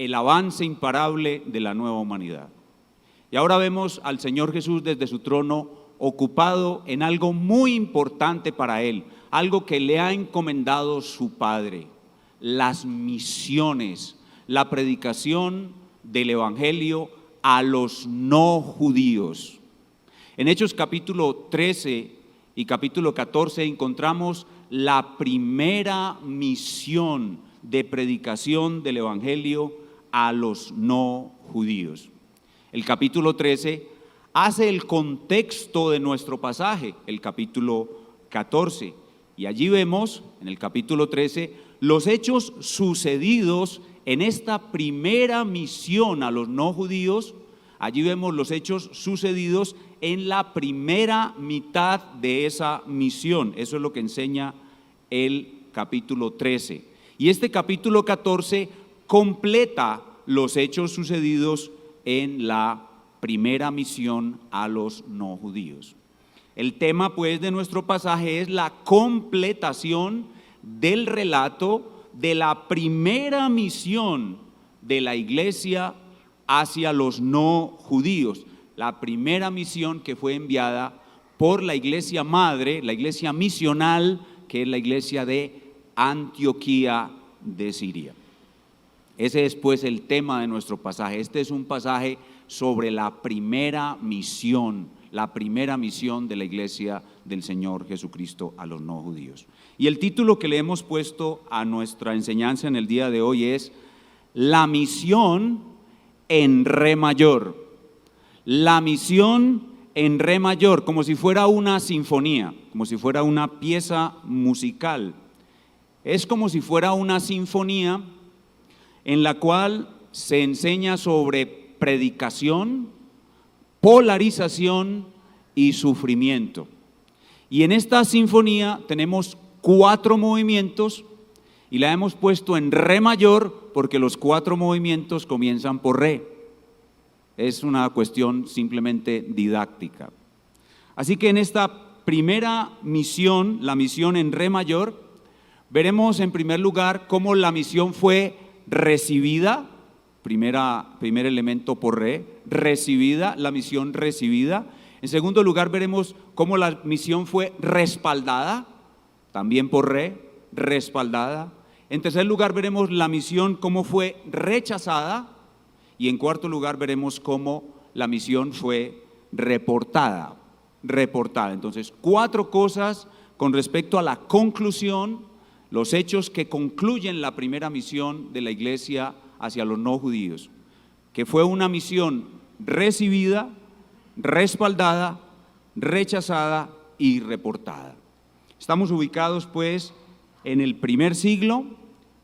el avance imparable de la nueva humanidad. Y ahora vemos al Señor Jesús desde su trono ocupado en algo muy importante para Él, algo que le ha encomendado su Padre: las misiones, la predicación del Evangelio a los no judíos. En Hechos capítulo 13 y capítulo 14 encontramos la primera misión de predicación del Evangelio a los no judíos. El capítulo 13 hace el contexto de nuestro pasaje, el capítulo 14, y allí vemos en el capítulo 13 los hechos sucedidos en esta primera misión a los no judíos. Allí vemos los hechos sucedidos en la primera mitad de esa misión. Eso es lo que enseña el capítulo 13. Y este capítulo 14 completa los hechos sucedidos en la primera misión a los no judíos. El tema pues de nuestro pasaje es la completación del relato de la primera misión de la iglesia hacia los no judíos, la primera misión que fue enviada por la iglesia madre, la iglesia misional, que es la iglesia de Antioquía de Siria. Ese es pues el tema de nuestro pasaje. Este es un pasaje sobre la primera misión de la iglesia del Señor Jesucristo a los no judíos. Y el título que le hemos puesto a nuestra enseñanza en el día de hoy es La misión en re mayor. La misión en re mayor, como si fuera una sinfonía, como si fuera una pieza musical. Es como si fuera una sinfonía en la cual se enseña sobre predicación, polarización y sufrimiento. Y en esta sinfonía tenemos 4 movimientos y la hemos puesto en re mayor porque los 4 movimientos comienzan por re. Es una cuestión simplemente didáctica. Así que en esta primera misión, la misión en re mayor, veremos en primer lugar cómo la misión fue recibida. Primer elemento por re, recibida, la misión recibida. En segundo lugar veremos cómo la misión fue respaldada, también por re, respaldada. En tercer lugar veremos la misión cómo fue rechazada. Y en cuarto lugar veremos cómo la misión fue reportada. Entonces, 4 cosas con respecto a la conclusión, los hechos que concluyen la primera misión de la iglesia hacia los no judíos, que fue una misión recibida, respaldada, rechazada y reportada. Estamos ubicados pues en el primer siglo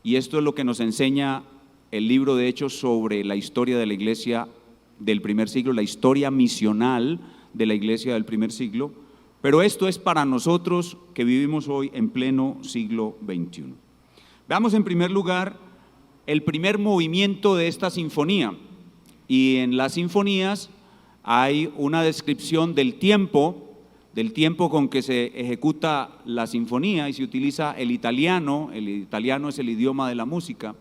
y esto es lo que nos enseña el libro de Hechos sobre la historia de la iglesia del primer siglo, la historia misional de la iglesia del primer siglo, pero esto es para nosotros que vivimos hoy en pleno siglo XXI. Veamos en primer lugar el primer movimiento de esta sinfonía, y en las sinfonías hay una descripción del tiempo con que se ejecuta la sinfonía y se utiliza el italiano es el idioma de la música.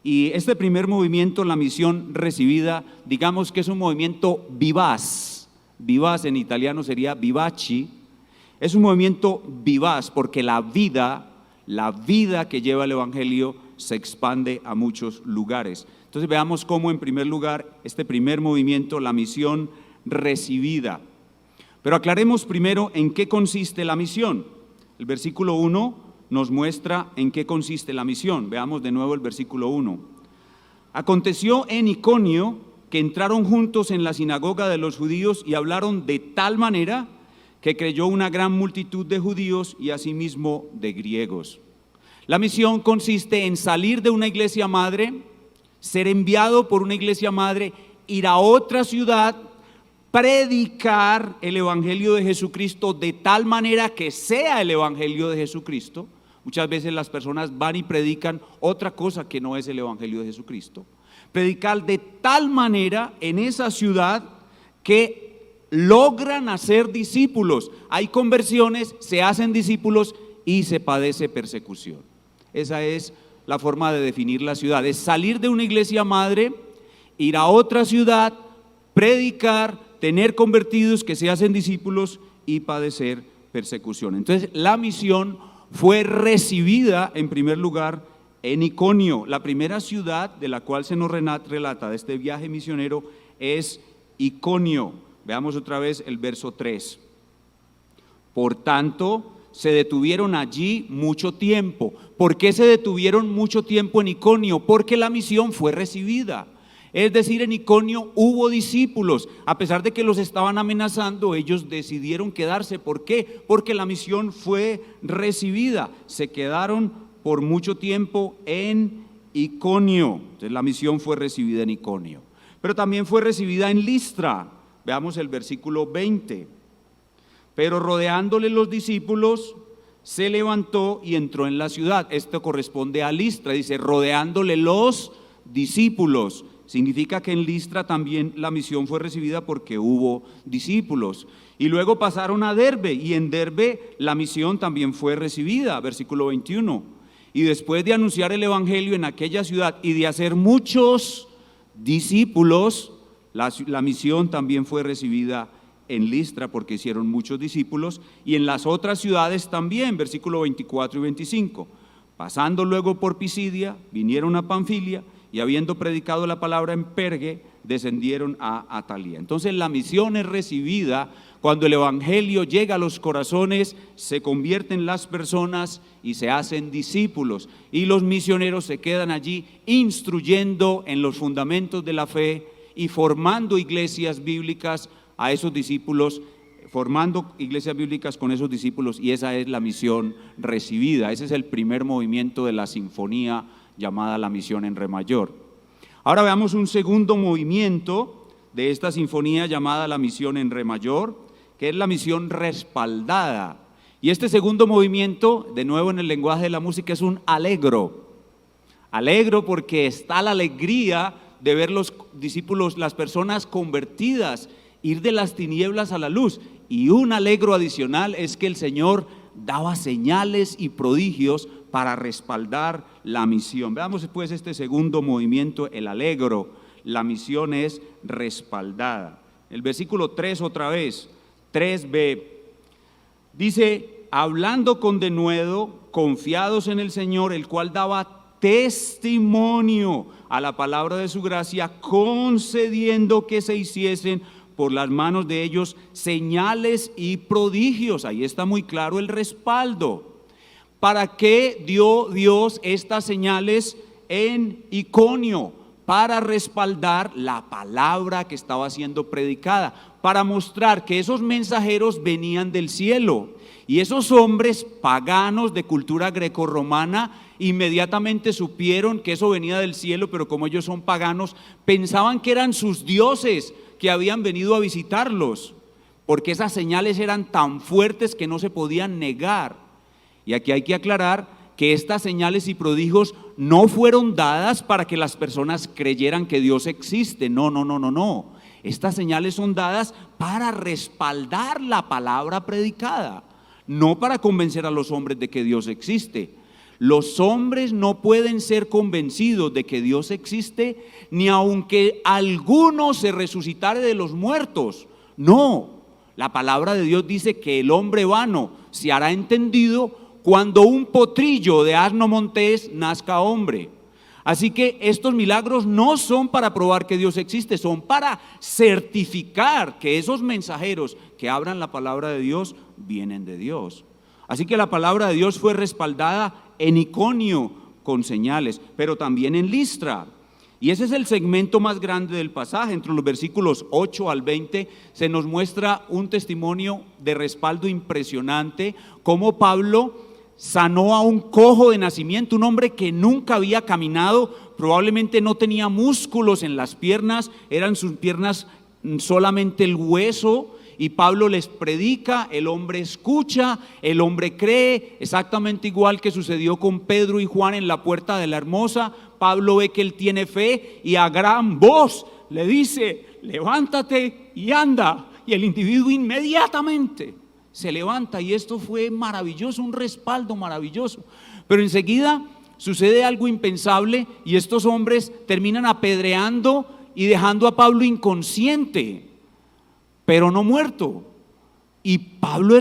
Y este primer movimiento, la misión recibida, digamos que es un movimiento vivaz en italiano sería vivaci, es un movimiento vivaz porque la vida que lleva el Evangelio se expande a muchos lugares. Entonces veamos cómo en primer lugar este primer movimiento, la misión recibida. Pero aclaremos primero en qué consiste la misión. El versículo 1 nos muestra en qué consiste la misión. Veamos de nuevo el versículo 1. Aconteció en Iconio que entraron juntos en la sinagoga de los judíos y hablaron de tal manera que creyó una gran multitud de judíos y asimismo de griegos. La misión consiste en salir de una iglesia madre, ser enviado por una iglesia madre, ir a otra ciudad, predicar el evangelio de Jesucristo de tal manera que sea el evangelio de Jesucristo. Muchas veces las personas van y predican otra cosa que no es el evangelio de Jesucristo. Predicar de tal manera en esa ciudad que logran hacer discípulos. Hay conversiones, se hacen discípulos y se padece persecución. Esa es la forma de definir la ciudad. Es salir de una iglesia madre, ir a otra ciudad, predicar, tener convertidos que se hacen discípulos y padecer persecución. Entonces la misión fue recibida en primer lugar en Iconio. La primera ciudad de la cual se nos relata de este viaje misionero es Iconio. Veamos otra vez el verso 3. Por tanto, se detuvieron allí mucho tiempo. ¿Por qué se detuvieron mucho tiempo en Iconio? Porque la misión fue recibida. Es decir, en Iconio hubo discípulos. A pesar de que los estaban amenazando, ellos decidieron quedarse. ¿Por qué? Porque la misión fue recibida. Se quedaron por mucho tiempo en Iconio. Entonces la misión fue recibida en Iconio. Pero también fue recibida en Listra. Veamos el versículo 20. Pero rodeándole los discípulos, se levantó y entró en la ciudad. Esto corresponde a Listra. Dice, rodeándole los discípulos. Significa que en Listra también la misión fue recibida porque hubo discípulos. Y luego pasaron a Derbe, y en Derbe la misión también fue recibida, versículo 21. Y después de anunciar el evangelio en aquella ciudad y de hacer muchos discípulos, la misión también fue recibida en Listra porque hicieron muchos discípulos, y en las otras ciudades también, versículo 24 y 25. Pasando luego por Pisidia, vinieron a Panfilia, y habiendo predicado la palabra en Perge, descendieron a Atalía. Entonces la misión es recibida cuando el evangelio llega a los corazones, se convierten las personas y se hacen discípulos, y los misioneros se quedan allí instruyendo en los fundamentos de la fe y formando iglesias bíblicas a esos discípulos, formando iglesias bíblicas con esos discípulos, y esa es la misión recibida. Ese es el primer movimiento de la sinfonía llamada la misión en re mayor. Ahora veamos un segundo movimiento de esta sinfonía llamada la misión en re mayor, que es la misión respaldada. Y este segundo movimiento, de nuevo en el lenguaje de la música, es un allegro. Allegro porque está la alegría de ver los discípulos, las personas convertidas, ir de las tinieblas a la luz. Y un allegro adicional es que el Señor daba señales y prodigios para respaldar la misión. Veamos después este segundo movimiento, el allegro. La misión es respaldada. El versículo 3 otra vez, 3b, dice, hablando con denuedo, confiados en el Señor, el cual daba testimonio a la palabra de su gracia, concediendo que se hiciesen por las manos de ellos señales y prodigios. Ahí está muy claro el respaldo. ¿Para qué dio Dios estas señales en Iconio? Para respaldar la palabra que estaba siendo predicada, para mostrar que esos mensajeros venían del cielo, y esos hombres paganos de cultura grecorromana inmediatamente supieron que eso venía del cielo, pero como ellos son paganos, pensaban que eran sus dioses que habían venido a visitarlos, porque esas señales eran tan fuertes que no se podían negar. Y aquí hay que aclarar que estas señales y prodigios no fueron dadas para que las personas creyeran que Dios existe. No. Estas señales son dadas para respaldar la palabra predicada, no para convencer a los hombres de que Dios existe. Los hombres no pueden ser convencidos de que Dios existe, ni aunque alguno se resucitare de los muertos. No, la palabra de Dios dice que el hombre vano se hará entendido cuando un potrillo de asno montés nazca hombre. Así que estos milagros no son para probar que Dios existe, son para certificar que esos mensajeros que hablan la palabra de Dios vienen de Dios. Así que la palabra de Dios fue respaldada en Iconio con señales, pero también en Listra. Y ese es el segmento más grande del pasaje. Entre los versículos 8 al 20 se nos muestra un testimonio de respaldo impresionante, como Pablo sanó a un cojo de nacimiento, un hombre que nunca había caminado, probablemente no tenía músculos en las piernas, eran sus piernas solamente el hueso, y Pablo les predica, el hombre escucha, el hombre cree, exactamente igual que sucedió con Pedro y Juan en la puerta de la Hermosa. Pablo ve que él tiene fe y a gran voz le dice, levántate y anda, y el individuo inmediatamente se levanta, y esto fue maravilloso, un respaldo maravilloso. Pero enseguida sucede algo impensable y estos hombres terminan apedreando y dejando a Pablo inconsciente, pero no muerto. Y Pablo,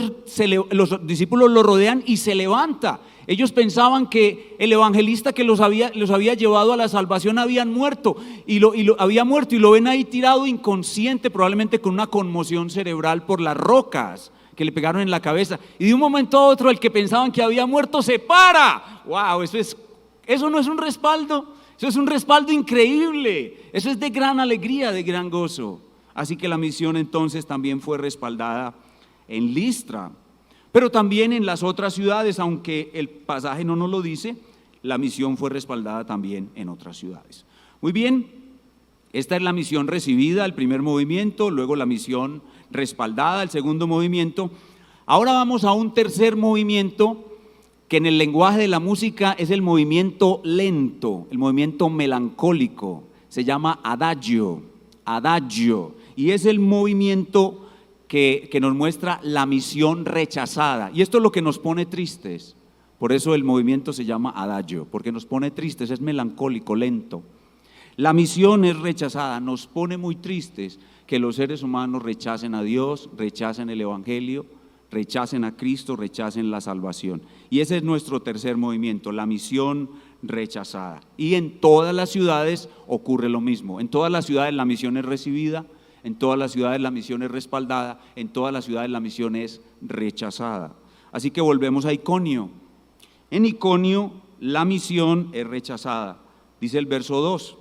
los discípulos lo rodean y se levanta. Ellos pensaban que el evangelista que los había llevado a la salvación había muerto y lo ven ahí tirado inconsciente, probablemente con una conmoción cerebral por las rocas que le pegaron en la cabeza. Y de un momento a otro el que pensaban que había muerto se para. ¡Wow! Eso no es un respaldo, eso es un respaldo increíble. Eso es de gran alegría, de gran gozo. Así que la misión entonces también fue respaldada en Listra, pero también en las otras ciudades, aunque el pasaje no nos lo dice, la misión fue respaldada también en otras ciudades. Muy bien, esta es la misión recibida, el primer movimiento, luego la misión respaldada, el segundo movimiento. Ahora vamos a un tercer movimiento que en el lenguaje de la música es el movimiento lento, el movimiento melancólico, se llama adagio, y es el movimiento que nos muestra la misión rechazada. Y esto es lo que nos pone tristes. Por eso el movimiento se llama adagio, porque nos pone tristes, es melancólico, lento. La misión es rechazada, nos pone muy tristes que los seres humanos rechacen a Dios, rechacen el evangelio, rechacen a Cristo, rechacen la salvación. Y ese es nuestro tercer movimiento, la misión rechazada. Y en todas las ciudades ocurre lo mismo. En todas las ciudades la misión es recibida, en todas las ciudades la misión es respaldada, en todas las ciudades la misión es rechazada. Así que volvemos a Iconio. En Iconio la misión es rechazada. Dice el verso 2,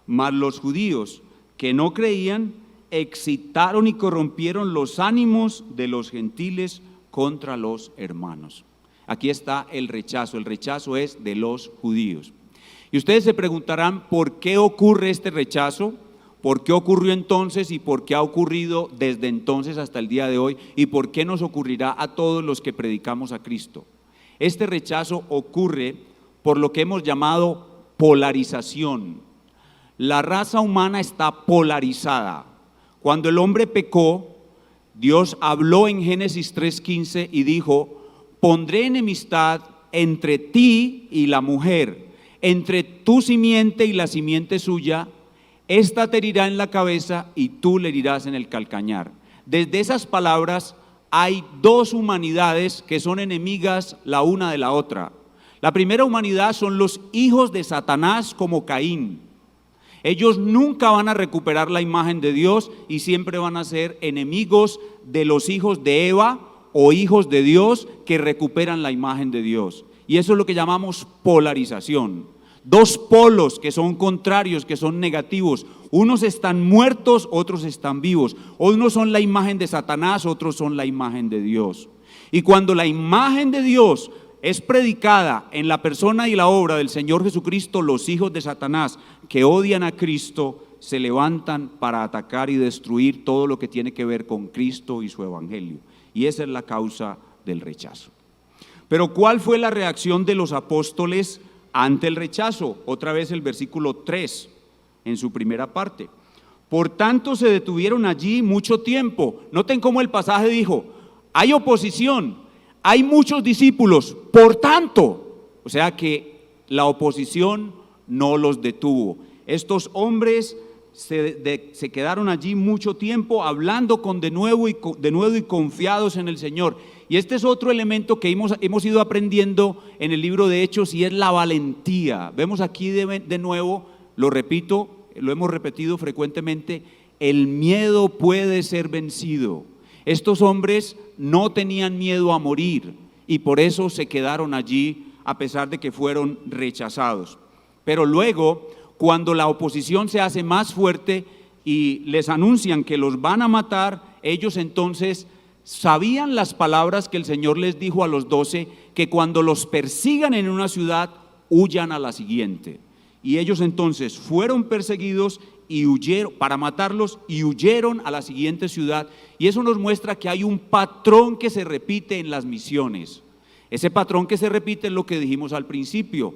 mas los judíos que no creían excitaron y corrompieron los ánimos de los gentiles contra los hermanos. Aquí está el rechazo es de los judíos. Y ustedes se preguntarán por qué ocurre este rechazo. ¿Por qué ocurrió entonces y por qué ha ocurrido desde entonces hasta el día de hoy? ¿Y por qué nos ocurrirá a todos los que predicamos a Cristo? Este rechazo ocurre por lo que hemos llamado polarización. La raza humana está polarizada. Cuando el hombre pecó, Dios habló en Génesis 3:15 y dijo: pondré enemistad entre ti y la mujer, entre tu simiente y la simiente suya. Esta te herirá en la cabeza y tú le herirás en el calcañar. Desde esas palabras hay dos humanidades que son enemigas la una de la otra. La primera humanidad son los hijos de Satanás como Caín. Ellos nunca van a recuperar la imagen de Dios y siempre van a ser enemigos de los hijos de Eva o hijos de Dios que recuperan la imagen de Dios. Y eso es lo que llamamos polarización. Dos polos que son contrarios, que son negativos. Unos están muertos, otros están vivos. Unos son la imagen de Satanás, otros son la imagen de Dios. Y cuando la imagen de Dios es predicada en la persona y la obra del Señor Jesucristo, los hijos de Satanás que odian a Cristo se levantan para atacar y destruir todo lo que tiene que ver con Cristo y su evangelio. Y esa es la causa del rechazo. Pero ¿cuál fue la reacción de los apóstoles ante el rechazo? Otra vez el versículo 3 en su primera parte. Por tanto se detuvieron allí mucho tiempo. Noten cómo el pasaje dijo: hay oposición, hay muchos discípulos, por tanto. O sea que la oposición no los detuvo. Estos hombres se quedaron allí mucho tiempo hablando con de nuevo y confiados en el Señor. Y este es otro elemento que hemos ido aprendiendo en el libro de Hechos, y es la valentía. Vemos aquí de nuevo, lo repito, lo hemos repetido frecuentemente: el miedo puede ser vencido. Estos hombres no tenían miedo a morir y por eso se quedaron allí a pesar de que fueron rechazados. Pero luego, cuando la oposición se hace más fuerte y les anuncian que los van a matar, ellos entonces sabían las palabras que el Señor les dijo a los 12, que cuando los persigan en una ciudad, huyan a la siguiente. Y ellos entonces fueron perseguidos y huyeron para matarlos, y huyeron a la siguiente ciudad. Y eso nos muestra que hay un patrón que se repite en las misiones. Ese patrón que se repite es lo que dijimos al principio.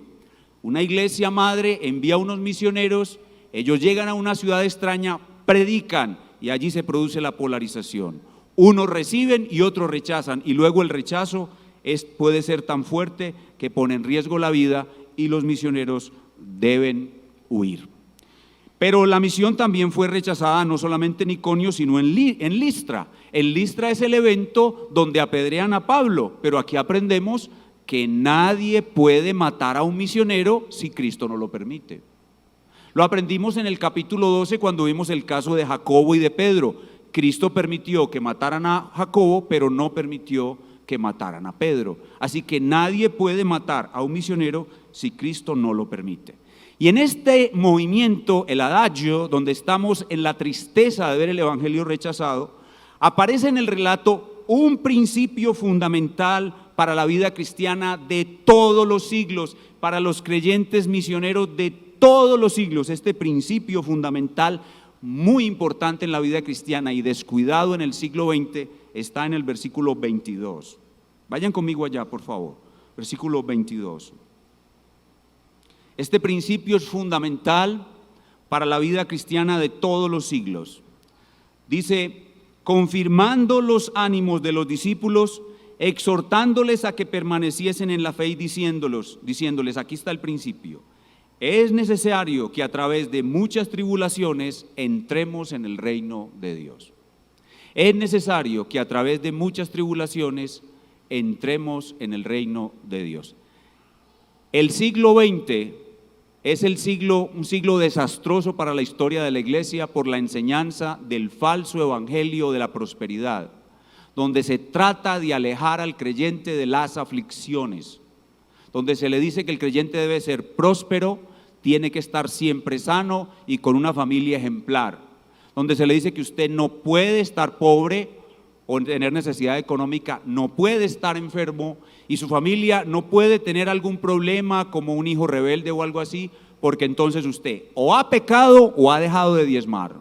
Una iglesia madre envía unos misioneros, ellos llegan a una ciudad extraña, predican, y allí se produce la polarización. Unos reciben y otros rechazan, y luego el rechazo puede ser tan fuerte que pone en riesgo la vida y los misioneros deben huir. Pero la misión también fue rechazada no solamente en Iconio, sino en Listra. En Listra es el evento donde apedrean a Pablo, pero aquí aprendemos que nadie puede matar a un misionero si Cristo no lo permite. Lo aprendimos en el capítulo 12 cuando vimos el caso de Jacobo y de Pedro. Cristo permitió que mataran a Jacobo, pero no permitió que mataran a Pedro. Así que nadie puede matar a un misionero si Cristo no lo permite. Y en este movimiento, el adagio, donde estamos en la tristeza de ver el evangelio rechazado, aparece en el relato un principio fundamental para la vida cristiana de todos los siglos, para los creyentes misioneros de todos los siglos. Este principio fundamental, muy importante en la vida cristiana y descuidado en el siglo XX, está en el versículo 22. Vayan conmigo allá, por favor. Versículo 22. Este principio es fundamental para la vida cristiana de todos los siglos. Dice: confirmando los ánimos de los discípulos, exhortándoles a que permaneciesen en la fe y diciéndoles, aquí está el principio: es necesario que a través de muchas tribulaciones entremos en el reino de Dios. Es necesario que a través de muchas tribulaciones entremos en el reino de Dios. El siglo XX es un siglo desastroso para la historia de la iglesia por la enseñanza del falso evangelio de la prosperidad, donde se trata de alejar al creyente de las aflicciones, donde se le dice que el creyente debe ser próspero, tiene que estar siempre sano y con una familia ejemplar, donde se le dice que usted no puede estar pobre o tener necesidad económica, no puede estar enfermo y su familia no puede tener algún problema como un hijo rebelde o algo así, porque entonces usted o ha pecado o ha dejado de diezmar.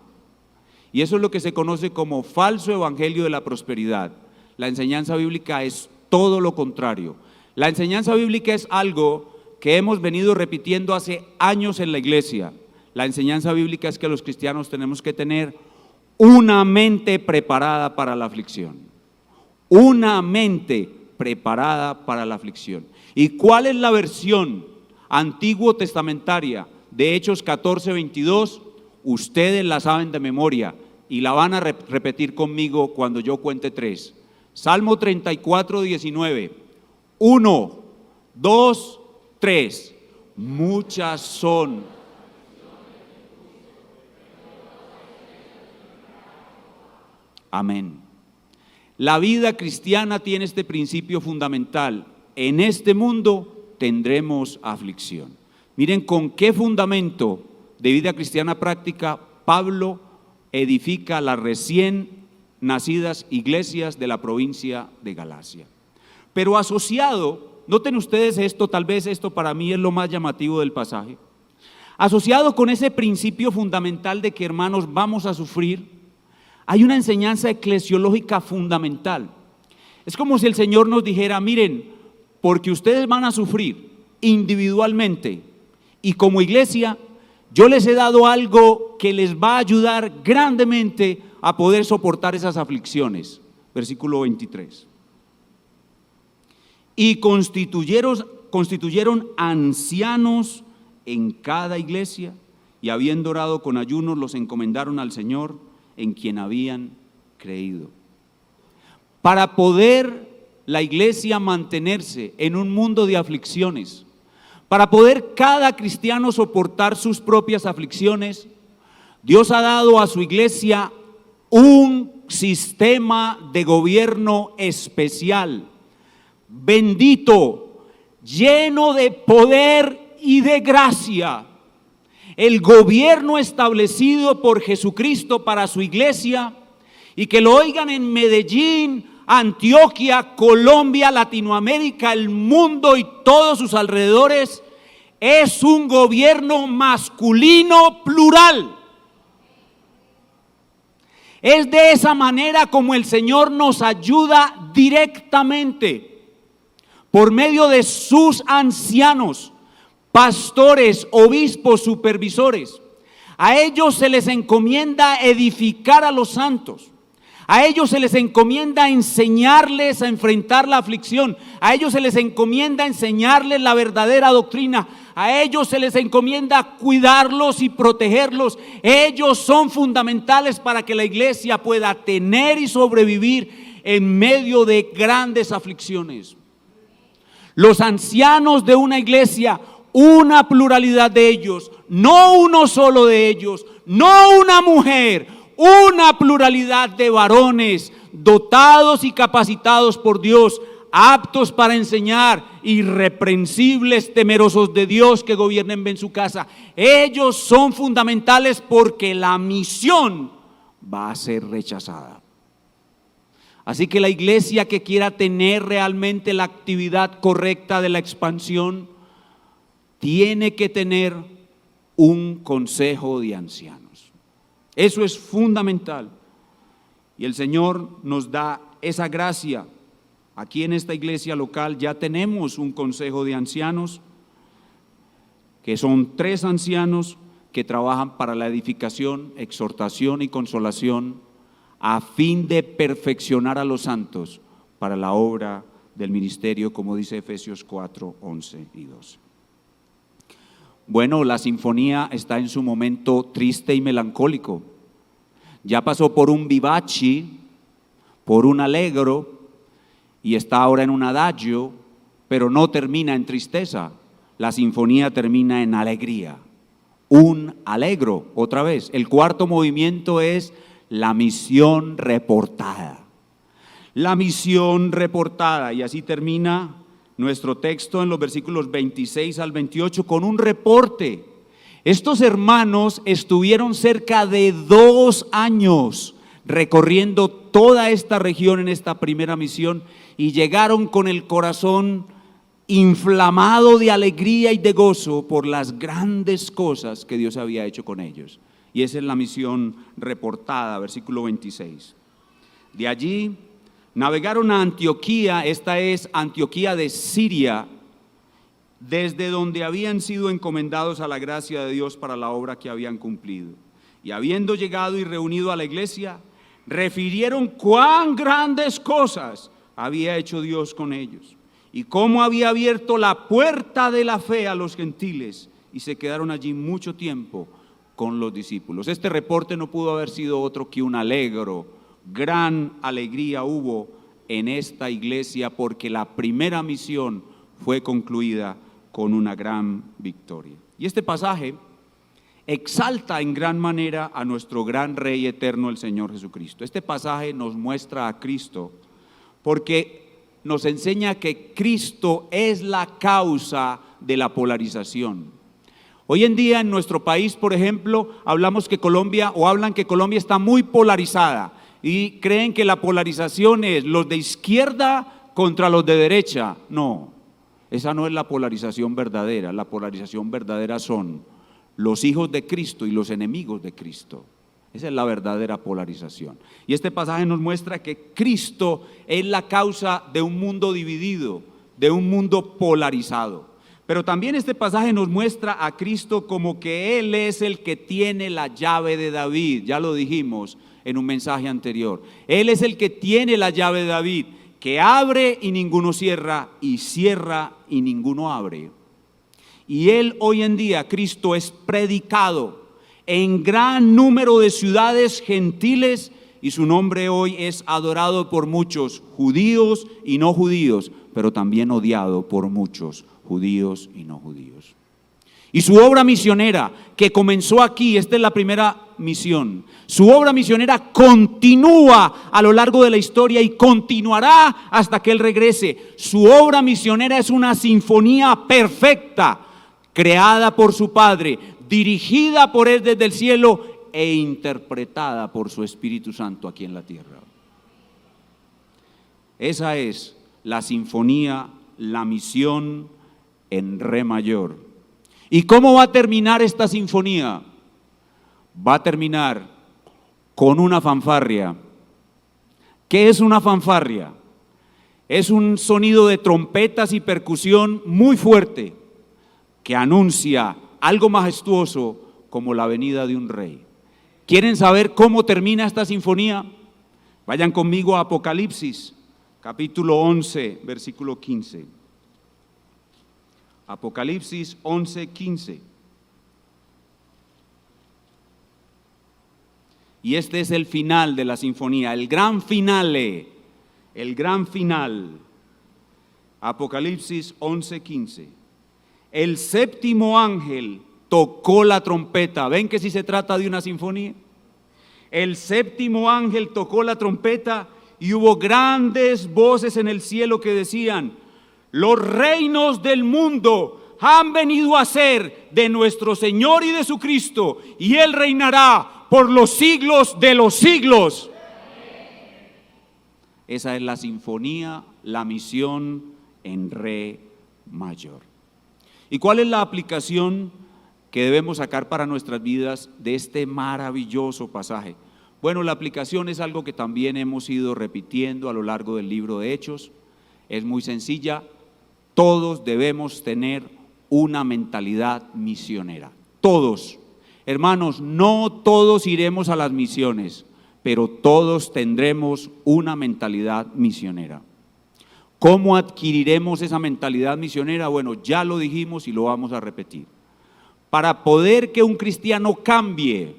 Y eso es lo que se conoce como falso evangelio de la prosperidad. La enseñanza bíblica es todo lo contrario. La enseñanza bíblica es algo que hemos venido repitiendo hace años en la iglesia. La enseñanza bíblica es que los cristianos tenemos que tener una mente preparada para la aflicción. Una mente preparada para la aflicción. ¿Y cuál es la versión antiguo testamentaria de Hechos 14:22? Ustedes la saben de memoria y la van a repetir conmigo cuando yo cuente 3. Salmo 34:19. 1, 2, 3. Muchas son. Amén. La vida cristiana tiene este principio fundamental. En este mundo tendremos aflicción. Miren con qué fundamento de vida cristiana práctica Pablo edifica las recién nacidas iglesias de la provincia de Galacia. Pero asociado, noten ustedes esto, tal vez esto para mí es lo más llamativo del pasaje. Asociado con ese principio fundamental de que, hermanos, vamos a sufrir, hay una enseñanza eclesiológica fundamental. Es como si el Señor nos dijera: miren, porque ustedes van a sufrir individualmente y como iglesia, yo les he dado algo que les va a ayudar grandemente a poder soportar esas aflicciones. Versículo 23. Y constituyeron ancianos en cada iglesia, y habiendo orado con ayunos, los encomendaron al Señor en quien habían creído. Para poder la iglesia mantenerse en un mundo de aflicciones, para poder cada cristiano soportar sus propias aflicciones, Dios ha dado a su iglesia un sistema de gobierno especial, bendito, lleno de poder y de gracia. El gobierno establecido por Jesucristo para su iglesia, y que lo oigan en Medellín, Antioquia, Colombia, Latinoamérica, el mundo y todos sus alrededores, es un gobierno masculino plural. Es de esa manera como el Señor nos ayuda directamente, por medio de sus ancianos, pastores, obispos, supervisores. A ellos se les encomienda edificar a los santos, A ellos se les encomienda enseñarles a enfrentar la aflicción. A ellos se les encomienda enseñarles la verdadera doctrina. A ellos se les encomienda cuidarlos y protegerlos. Ellos son fundamentales para que la iglesia pueda tener y sobrevivir en medio de grandes aflicciones. Los ancianos de una iglesia, una pluralidad de ellos, no uno solo de ellos, no una mujer, una pluralidad de varones dotados y capacitados por Dios, aptos para enseñar, irreprensibles, temerosos de Dios, que gobiernen bien su casa. Ellos son fundamentales porque la misión va a ser rechazada. Así que la iglesia que quiera tener realmente la actividad correcta de la expansión tiene que tener un consejo de ancianos. Eso es fundamental. Y el Señor nos da esa gracia. Aquí en esta iglesia local ya tenemos un consejo de ancianos, que son 3 ancianos que trabajan para la edificación, exhortación y consolación, a fin de perfeccionar a los santos para la obra del ministerio, como dice Efesios 4, 11 y 12. Bueno, la sinfonía está en su momento triste y melancólico. Ya pasó por un vivaci, por un allegro, y está ahora en un adagio, pero no termina en tristeza. La sinfonía termina en alegría. Un allegro, otra vez. El cuarto movimiento es la misión reportada. La misión reportada, y así termina nuestro texto en los versículos 26 al 28 con un reporte. Estos hermanos estuvieron cerca de 2 años recorriendo toda esta región en esta primera misión y llegaron con el corazón inflamado de alegría y de gozo por las grandes cosas que Dios había hecho con ellos. Y esa es la misión reportada, versículo 26. De allí navegaron a Antioquía, esta es Antioquía de Siria, desde donde habían sido encomendados a la gracia de Dios para la obra que habían cumplido. Y habiendo llegado y reunido a la iglesia, refirieron cuán grandes cosas había hecho Dios con ellos y cómo había abierto la puerta de la fe a los gentiles, y se quedaron allí mucho tiempo con los discípulos. Este reporte no pudo haber sido otro que un alegro. Gran alegría hubo en esta iglesia porque la primera misión fue concluida con una gran victoria. Y este pasaje exalta en gran manera a nuestro gran Rey eterno, el Señor Jesucristo. Este pasaje nos muestra a Cristo porque nos enseña que Cristo es la causa de la polarización. Hoy en día en nuestro país, por ejemplo, hablan que Colombia está muy polarizada y creen que la polarización es los de izquierda contra los de derecha. No, esa no es la polarización verdadera. La polarización verdadera son los hijos de Cristo y los enemigos de Cristo. Esa es la verdadera polarización. Y este pasaje nos muestra que Cristo es la causa de un mundo dividido, de un mundo polarizado. Pero también este pasaje nos muestra a Cristo como que Él es el que tiene la llave de David. Ya lo dijimos en un mensaje anterior. Él es el que tiene la llave de David, que abre y ninguno cierra, y cierra y ninguno abre. Y Él hoy en día, Cristo, es predicado en gran número de ciudades gentiles, y su nombre hoy es adorado por muchos judíos y no judíos, pero también odiado por muchos judíos y no judíos. Y su obra misionera que comenzó aquí, esta es la primera misión, su obra misionera continúa a lo largo de la historia y continuará hasta que Él regrese. Su obra misionera es una sinfonía perfecta, creada por su Padre, dirigida por Él desde el cielo e interpretada por su Espíritu Santo aquí en la tierra. Esa es la sinfonía, la misión en re mayor. ¿Y cómo va a terminar esta sinfonía? Va a terminar con una fanfarria. ¿Qué es una fanfarria? Es un sonido de trompetas y percusión muy fuerte que anuncia algo majestuoso como la venida de un rey. ¿Quieren saber cómo termina esta sinfonía? Vayan conmigo a Apocalipsis, capítulo 11, versículo 15. Apocalipsis 11, 15. Y este es el final de la sinfonía, el gran finale, el gran final. Apocalipsis 11, 15. El séptimo ángel tocó la trompeta. ¿Ven que si se trata de una sinfonía? El séptimo ángel tocó la trompeta y hubo grandes voces en el cielo que decían: los reinos del mundo han venido a ser de nuestro Señor y de su Cristo, y Él reinará por los siglos de los siglos. Esa es la sinfonía, la misión en re mayor. ¿Y cuál es la aplicación que debemos sacar para nuestras vidas de este maravilloso pasaje? Bueno, la aplicación es algo que también hemos ido repitiendo a lo largo del libro de Hechos. Es muy sencilla. Todos debemos tener una mentalidad misionera. Todos. Hermanos, no todos iremos a las misiones, pero todos tendremos una mentalidad misionera. ¿Cómo adquiriremos esa mentalidad misionera? Bueno, ya lo dijimos y lo vamos a repetir. Para poder que un cristiano cambie,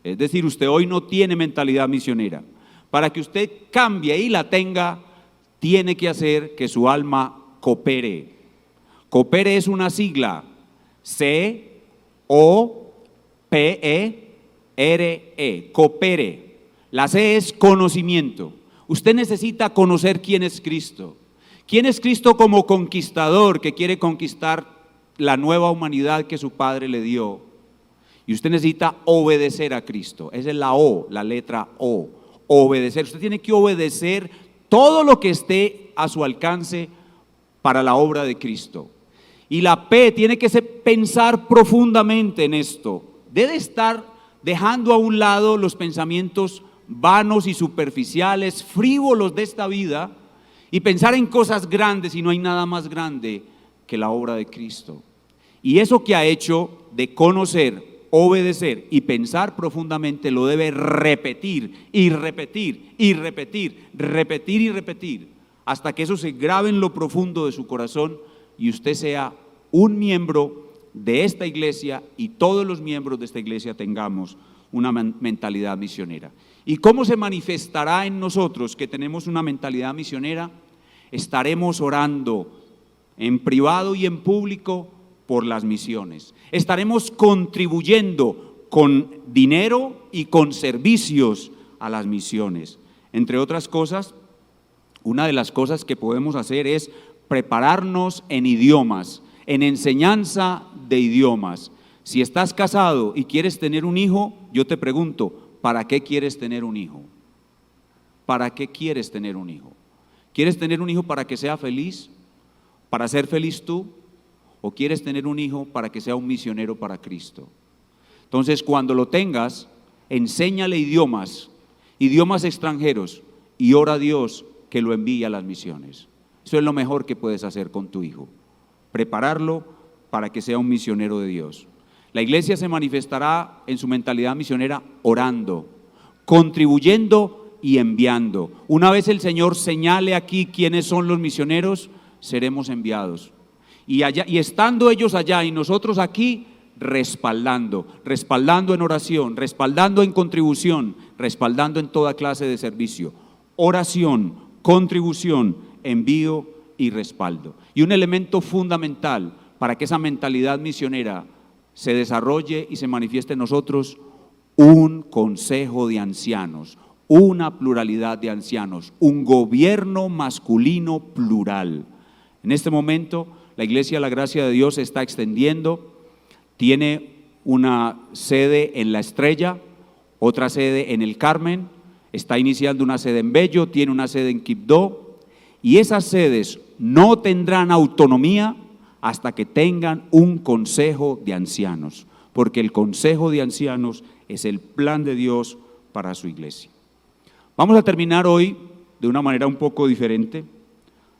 es decir, usted hoy no tiene mentalidad misionera, para que usted cambie y la tenga, tiene que hacer que su alma coopere. Coopere es una sigla, C-O-P-E-R-E, coopere. La C es conocimiento. Usted necesita conocer quién es Cristo. ¿Quién es Cristo como conquistador que quiere conquistar la nueva humanidad que su Padre le dio? Y usted necesita obedecer a Cristo. Esa es la O, la letra O, obedecer. Usted tiene que obedecer todo lo que esté a su alcance para la obra de Cristo. Y la P tiene que pensar profundamente en esto. Debe estar dejando a un lado los pensamientos vanos y superficiales, frívolos de esta vida, y pensar en cosas grandes, y no hay nada más grande que la obra de Cristo. Y eso que ha hecho de conocer, obedecer y pensar profundamente, lo debe repetir y repetir y repetir, repetir y repetir, hasta que eso se grabe en lo profundo de su corazón y usted sea un miembro de esta iglesia y todos los miembros de esta iglesia tengamos una mentalidad misionera. ¿Y cómo se manifestará en nosotros que tenemos una mentalidad misionera? Estaremos orando en privado y en público por las misiones. Estaremos contribuyendo con dinero y con servicios a las misiones. Entre otras cosas, una de las cosas que podemos hacer es prepararnos en idiomas, en enseñanza de idiomas. Si estás casado y quieres tener un hijo, yo te pregunto, ¿para qué quieres tener un hijo? ¿Para qué quieres tener un hijo? ¿Quieres tener un hijo para que sea feliz? ¿Para ser feliz tú? ¿O quieres tener un hijo para que sea un misionero para Cristo? Entonces, cuando lo tengas, enséñale idiomas extranjeros, y ora a Dios que lo envíe a las misiones. Eso es lo mejor que puedes hacer con tu hijo, prepararlo para que sea un misionero de Dios. La iglesia se manifestará en su mentalidad misionera orando, contribuyendo y enviando. Una vez el Señor señale aquí quiénes son los misioneros, seremos enviados. Y estando ellos allá y nosotros aquí, respaldando en oración, respaldando en contribución, respaldando en toda clase de servicio. Oración, contribución, envío y respaldo. Y un elemento fundamental para que esa mentalidad misionera se desarrolle y se manifieste en nosotros, un consejo de ancianos, una pluralidad de ancianos, un gobierno masculino plural. En este momento, la Iglesia de la Gracia de Dios se está extendiendo, tiene una sede en La Estrella, otra sede en El Carmen, está iniciando una sede en Bello, tiene una sede en Quibdó, y esas sedes no tendrán autonomía hasta que tengan un consejo de ancianos, porque el consejo de ancianos es el plan de Dios para su iglesia. Vamos a terminar hoy de una manera un poco diferente,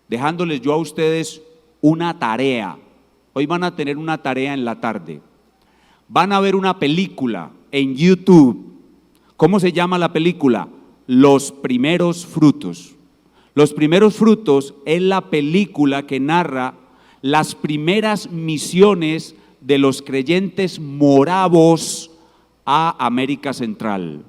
dejándoles yo a ustedes una tarea. Hoy van a tener una tarea en la tarde. Van a ver una película en YouTube. ¿Cómo se llama la película? Los primeros frutos. Los primeros frutos es la película que narra las primeras misiones de los creyentes moravos a América Central.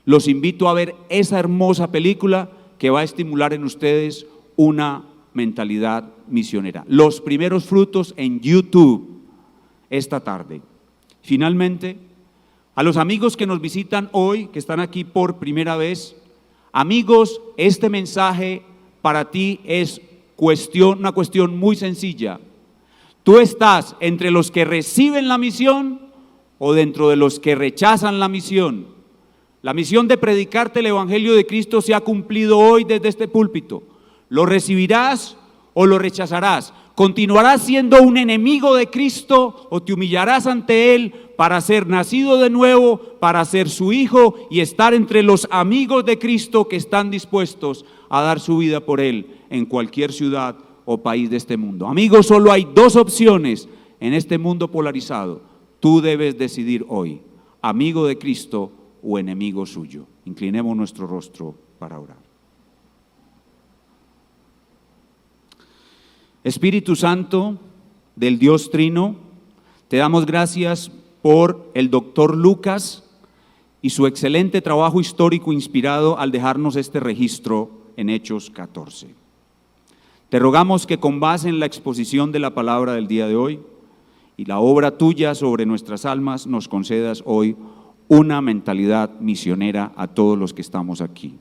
Los invito a ver esa hermosa película que va a estimular en ustedes una mentalidad misionera. Los primeros frutos en YouTube esta tarde. Finalmente, a los amigos que nos visitan hoy, que están aquí por primera vez, amigos, este mensaje para ti es una cuestión muy sencilla. ¿Tú estás entre los que reciben la misión o dentro de los que rechazan la misión? La misión de predicarte el Evangelio de Cristo se ha cumplido hoy desde este púlpito. ¿Lo recibirás o lo rechazarás? ¿Continuarás siendo un enemigo de Cristo o te humillarás ante Él para ser nacido de nuevo, para ser su hijo y estar entre los amigos de Cristo que están dispuestos a dar su vida por Él en cualquier ciudad o país de este mundo? Amigos, solo hay dos opciones en este mundo polarizado. Tú debes decidir hoy, amigo de Cristo o enemigo suyo. Inclinemos nuestro rostro para orar. Espíritu Santo del Dios Trino, te damos gracias por el doctor Lucas y su excelente trabajo histórico inspirado al dejarnos este registro en Hechos 14. Te rogamos que con base en la exposición de la palabra del día de hoy y la obra tuya sobre nuestras almas, nos concedas hoy una mentalidad misionera a todos los que estamos aquí.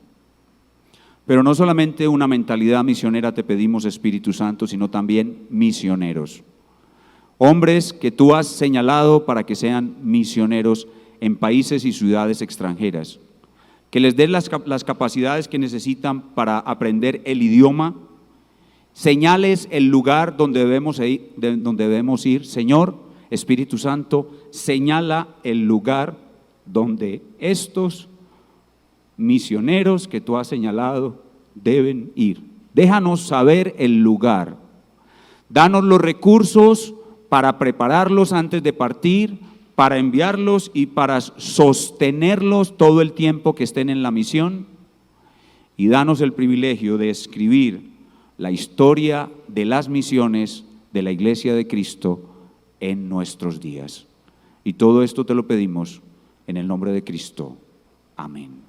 Pero no solamente una mentalidad misionera te pedimos, Espíritu Santo, sino también misioneros. Hombres que tú has señalado para que sean misioneros en países y ciudades extranjeras. Que les des las capacidades que necesitan para aprender el idioma. Señales el lugar donde debemos ir. Señor, Espíritu Santo, señala el lugar donde estos misioneros que tú has señalado deben ir. Déjanos saber el lugar. Danos los recursos para prepararlos antes de partir, para enviarlos y para sostenerlos todo el tiempo que estén en la misión. Y danos el privilegio de escribir la historia de las misiones de la Iglesia de Cristo en nuestros días. Y todo esto te lo pedimos en el nombre de Cristo. Amén.